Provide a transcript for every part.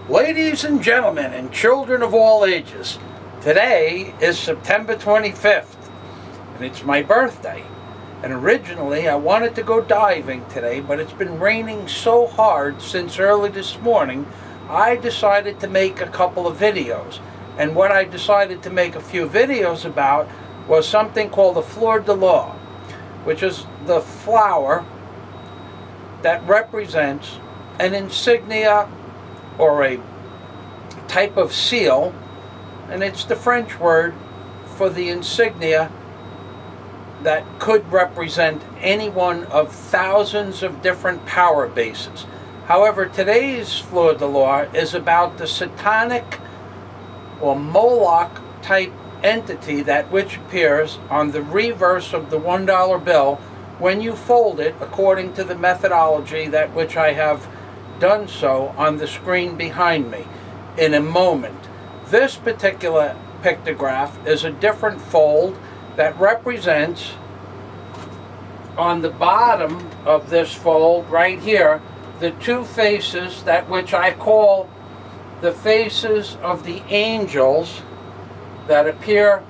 Ladies and gentlemen, and children of all ages, today is September 25th, and it's my birthday. And originally I wanted to go diving today, but it's been raining so hard since early this morning, I decided to make a couple of videos. And what I decided to make a few videos about was something called the Fleur-Di-Lis, which is the flower that represents an insignia or a type of seal, and it's the French word for the insignia that could represent any one of thousands of different power bases. However, today's Fleur-Di-Lis is about the satanic or Moloch type entity that which appears on the reverse of the $1 bill when you fold it according to the methodology that which I have done so on the screen behind me in a moment. This particular pictograph is a different fold that represents on the bottom of this fold right here the two faces that which I call the faces of the angels that appear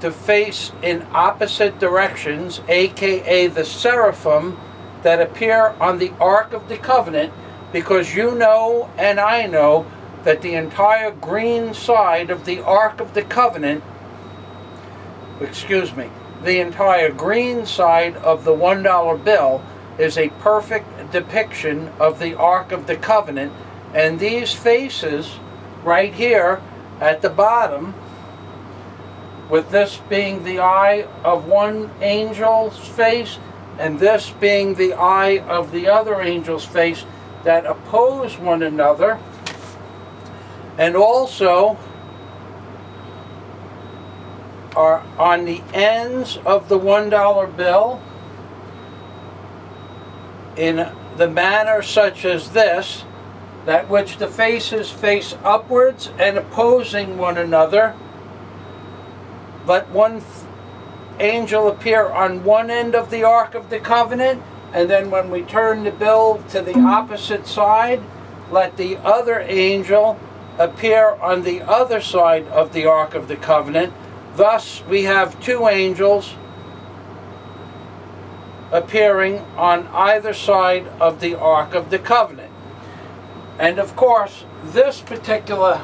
to face in opposite directions, aka the seraphim that appear on the Ark of the Covenant, because you know and I know that the entire green side of the Ark of the Covenant, the entire green side of the $1 bill is a perfect depiction of the Ark of the Covenant, and these faces right here at the bottom, with this being the eye of one angel's face and this being the eye of the other angel's face, that oppose one another, and also are on the ends of the $1 bill in the manner such as this, that which the faces face upwards and opposing one another. Let one angel appear on one end of the Ark of the Covenant, and then when we turn the bill to the opposite side, let the other angel appear on the other side of the Ark of the Covenant. Thus we have two angels appearing on either side of the Ark of the Covenant. And of course, this particular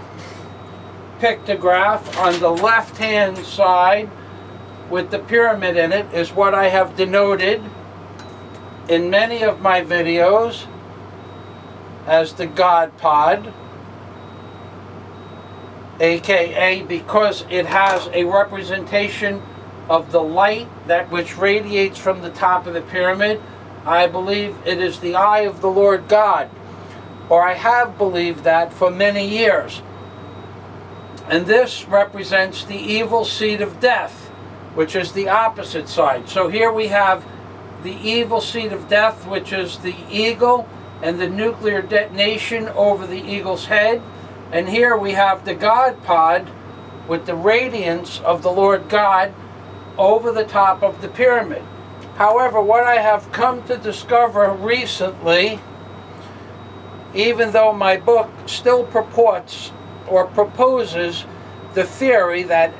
pictograph on the left-hand side with the pyramid in it is what I have denoted in many of my videos as the God Pod, aka because it has a representation of the light that which radiates from the top of the pyramid. I believe it is the eye of the Lord God, or I have believed that for many years. And this represents the evil seed of death, which is the opposite side. So here we have the evil seed of death, which is the eagle and the nuclear detonation over the eagle's head. And here we have the God Pod with the radiance of the Lord God over the top of the pyramid. However, what I have come to discover recently, even though my book still purports or proposes the theory that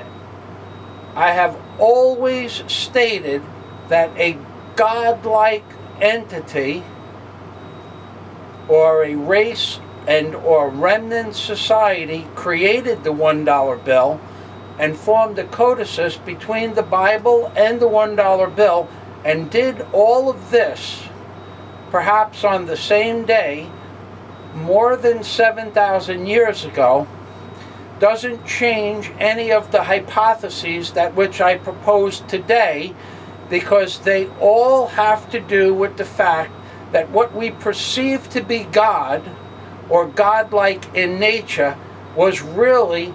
I have always stated that a godlike entity or a race and or remnant society created the $1 bill and formed a codices between the Bible and the $1 bill, and did all of this perhaps on the same day more than 7,000 years ago, doesn't change any of the hypotheses that which I propose today, because they all have to do with the fact that what we perceive to be God or godlike in nature was really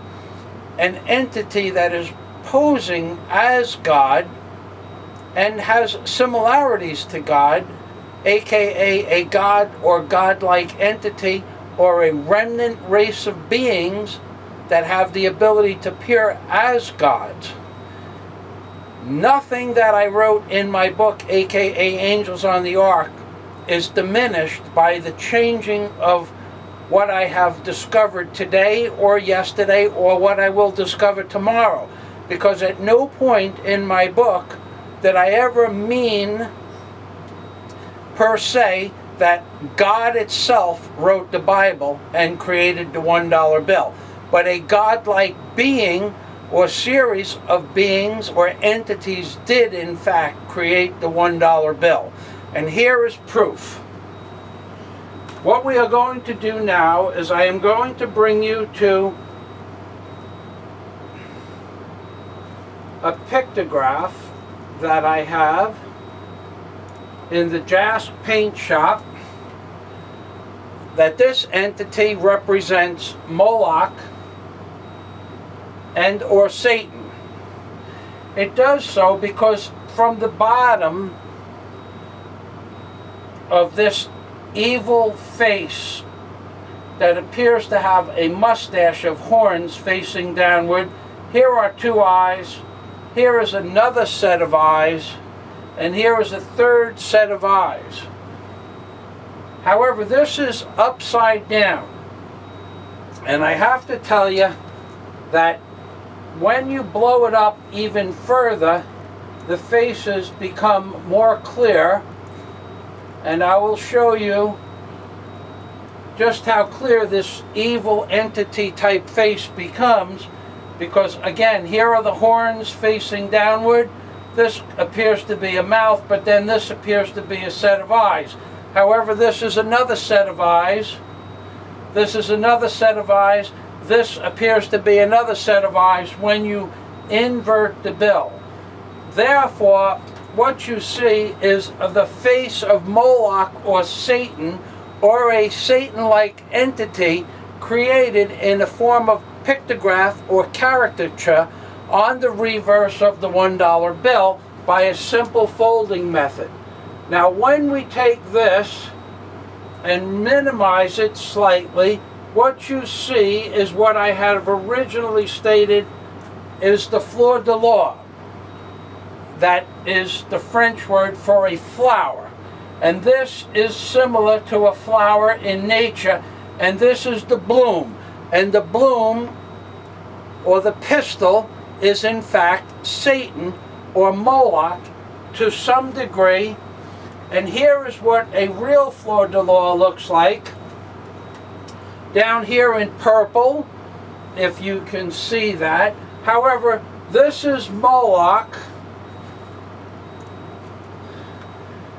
an entity that is posing as God and has similarities to God, aka a god or godlike entity or a remnant race of beings that have the ability to appear as gods. Nothing that I wrote in my book, aka Angels on the Ark, is diminished by the changing of what I have discovered today or yesterday or what I will discover tomorrow. Because at no point in my book did I ever mean, per se, that God itself wrote the Bible and created the $1 bill. But a godlike being or series of beings or entities did in fact create the $1 bill. And here is proof. What we are going to do now is I am going to bring you to a pictograph that I have in the Jask paint shop, that this entity represents Moloch and or Satan. It does so because from the bottom of this evil face that appears to have a mustache of horns facing downward, here are two eyes, here is another set of eyes, and here is a third set of eyes. However, this is upside down. And I have to tell you that when you blow it up even further, the faces become more clear. And I will show you just how clear this evil entity type face becomes. Because again, here are the horns facing downward. This appears to be a mouth, but then this appears to be a set of eyes. However, this is another set of eyes. This is another set of eyes. This appears to be another set of eyes when you invert the bill. Therefore, what you see is the face of Moloch or Satan, or a Satan-like entity created in the form of pictograph or caricature on the reverse of the $1 bill by a simple folding method. Now when we take this and minimize it slightly, what you see is what I have originally stated is the fleur-de-lis. That is the French word for a flower. And this is similar to a flower in nature, and this is the bloom. And the bloom, or the pistil, is in fact Satan or Moloch to some degree. And here is what a real fleur-de-lis looks like. Down here in purple, if you can see that. However, this is Moloch.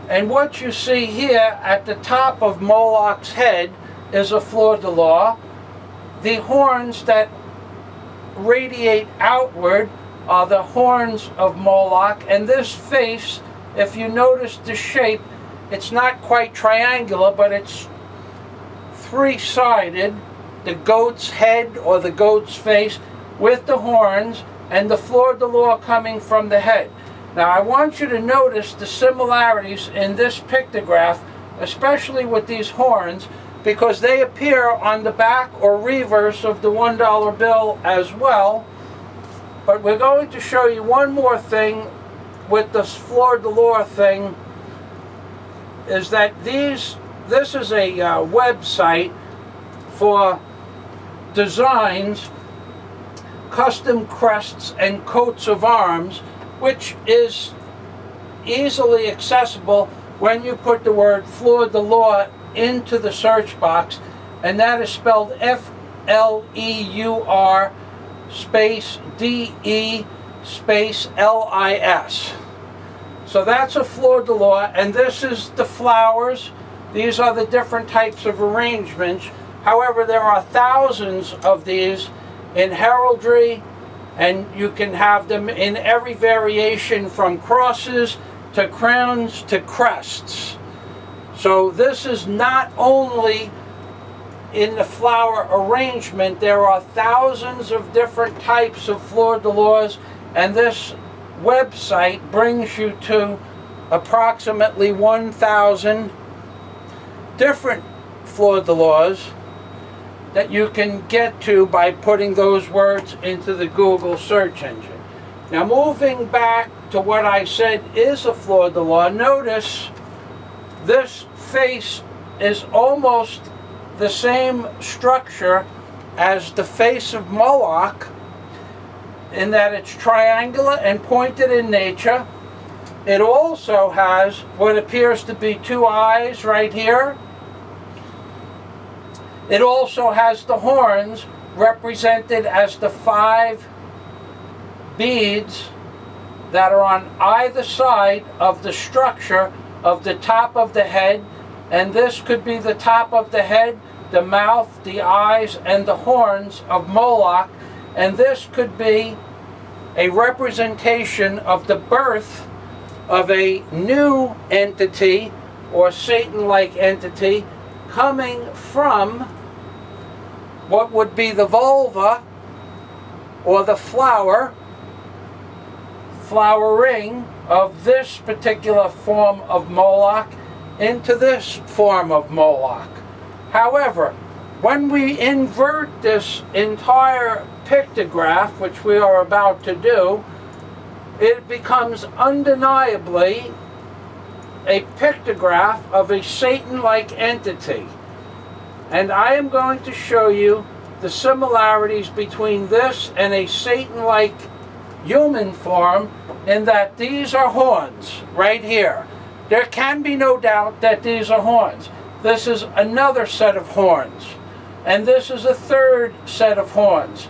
And what you see here at the top of Moloch's head is a fleur-de-lis. The horns that radiate outward are the horns of Moloch, and this face, if you notice the shape, it's not quite triangular, but it's three-sided. The goat's head or the goat's face with the horns, and the fleur-de-lis coming from the head. Now I want you to notice the similarities in this pictograph, especially with these horns, because they appear on the back or reverse of the $1 bill as well. But we're going to show you one more thing with this fleur-de-lis thing, is that this is a website for designs, custom crests and coats of arms, which is easily accessible when you put the word fleur-de-lis into the search box, and that is spelled F-L-E-U-R space D-E space L-I-S. So that's a fleur-de-lis, and this is the flowers. These are the different types of arrangements. However, there are thousands of these in heraldry, and you can have them in every variation from crosses to crowns to crests. So this is not only in the flower arrangement, there are thousands of different types of fleur-de-lis, and this website brings you to approximately 1,000 different fleur-de-lis that you can get to by putting those words into the Google search engine. Now moving back to what I said is a fleur-de-lis, notice this face is almost the same structure as the face of Moloch, in that it's triangular and pointed in nature. It also has what appears to be two eyes right here. It also has the horns represented as the 5 beads that are on either side of the structure of the top of the head. And this could be the top of the head, the mouth, the eyes, and the horns of Moloch. And this could be a representation of the birth of a new entity or Satan-like entity coming from what would be the vulva or the flowering of this particular form of Moloch into this form of Moloch. However, when we invert this entire pictograph, which we are about to do, it becomes undeniably a pictograph of a Satan-like entity. And I am going to show you the similarities between this and a Satan-like human form, in that these are horns right here. There can be no doubt that these are horns. This is another set of horns. And this is a third set of horns.